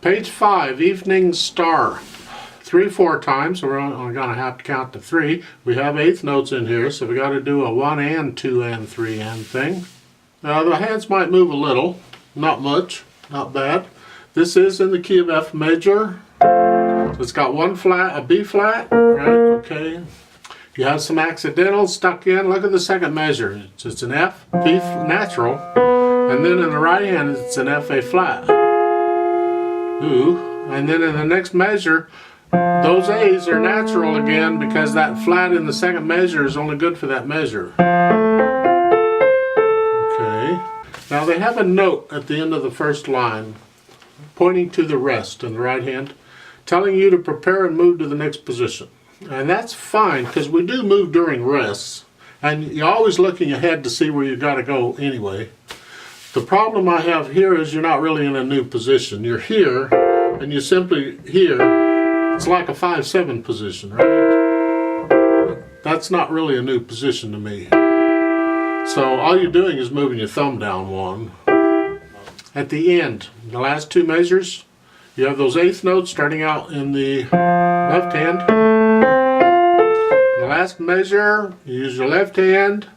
Page 5, Evening Star. 3/4 times, so we're only going to have to count to 3. We have eighth notes in here, so we got to do a 1 and 2 and 3 and thing. Now the hands might move a little, not much, not bad. This is in the key of F major. So it's got one flat, a B flat, right? Okay. You have some accidentals stuck in. Look at the second measure. It's an F, B natural, and then in the right hand it's an F, A flat. Ooh. And then in the next measure, those A's are natural again because that flat in the second measure is only good for that measure. Okay. Now they have a note at the end of the first line pointing to the rest in the right hand, telling you to prepare and move to the next position. And that's fine because we do move during rests, and you're always looking ahead to see where you got to go anyway. The problem I have here is you're not really in a new position. You're here and you simply here. It's like a 5/7 position, right? That's not really a new position to me. So all you're doing is moving your thumb down one. At the end, the last two measures, you have those eighth notes starting out in the left hand. The last measure, you use your left hand,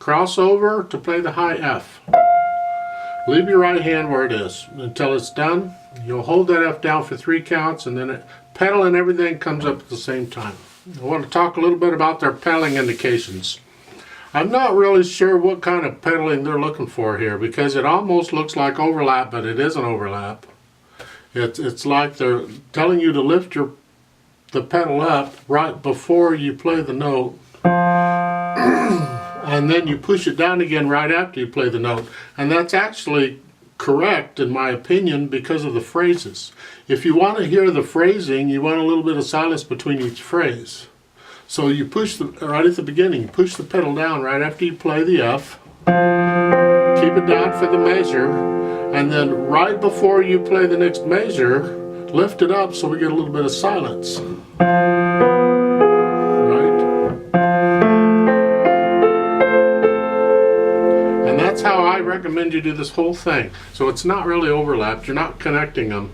cross over to play the high F. Leave your right hand where it is until it's done. You'll hold that F down for 3 counts, and then pedal and everything comes up at the same time. I want to talk a little bit about their pedaling indications. I'm not really sure what kind of pedaling they're looking for here because it almost looks like overlap, but it isn't overlap. It's like they're telling you to lift the pedal up right before you play the note, and then you push it down again right after you play the note. And that's actually correct in my opinion because of the phrases. If you want to hear the phrasing, you want a little bit of silence between each phrase. So you push right at the beginning, you push the pedal down right after you play the F, keep it down for the measure, and then right before you play the next measure, lift it up so we get a little bit of silence. Right? And that's how I recommend you do this whole thing. So it's not really overlapped, you're not connecting them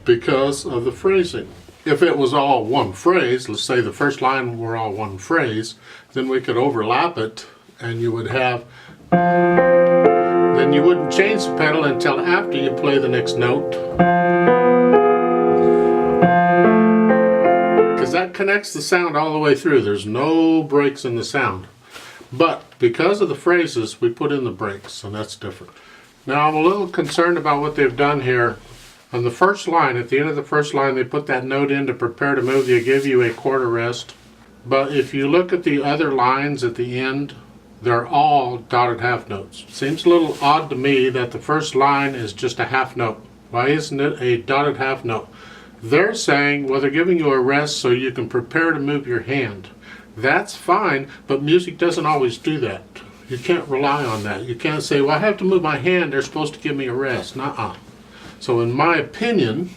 because of the phrasing. If it was all one phrase, let's say the first line were all one phrase, then we could overlap it and you would have, then you wouldn't change the pedal until after you play the next note. Because that connects the sound all the way through. There's no breaks in the sound. But because of the phrases, we put in the breaks, and that's different. Now I'm a little concerned about what they've done here. On the first line, at the end of the first line, they put that note in to prepare to move. They give you a quarter rest. But if you look at the other lines at the end, they're all dotted half notes. Seems a little odd to me that the first line is just a half note. Why isn't it a dotted half note? They're saying, well, they're giving you a rest so you can prepare to move your hand. That's fine, but music doesn't always do that. You can't rely on that. You can't say, well, I have to move my hand. They're supposed to give me a rest. Nuh-uh. So in my opinion,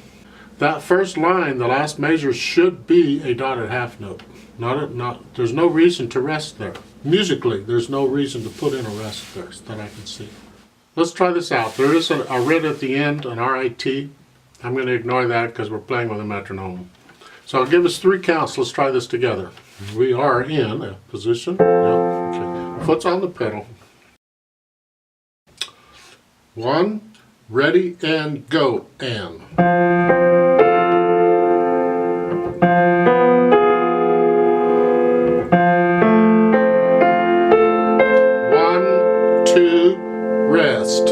that first line, the last measure, should be a dotted half note. There's no reason to rest there. Musically, there's no reason to put in a rest there that I can see. Let's try this out. There is a rit at the end, an RIT. I'm going to ignore that because we're playing with a metronome. So I'll give us 3 counts. Let's try this together. We are in a position. Yep, okay. Foot's on the pedal. 1, ready, and go, and. 1, 2, rest.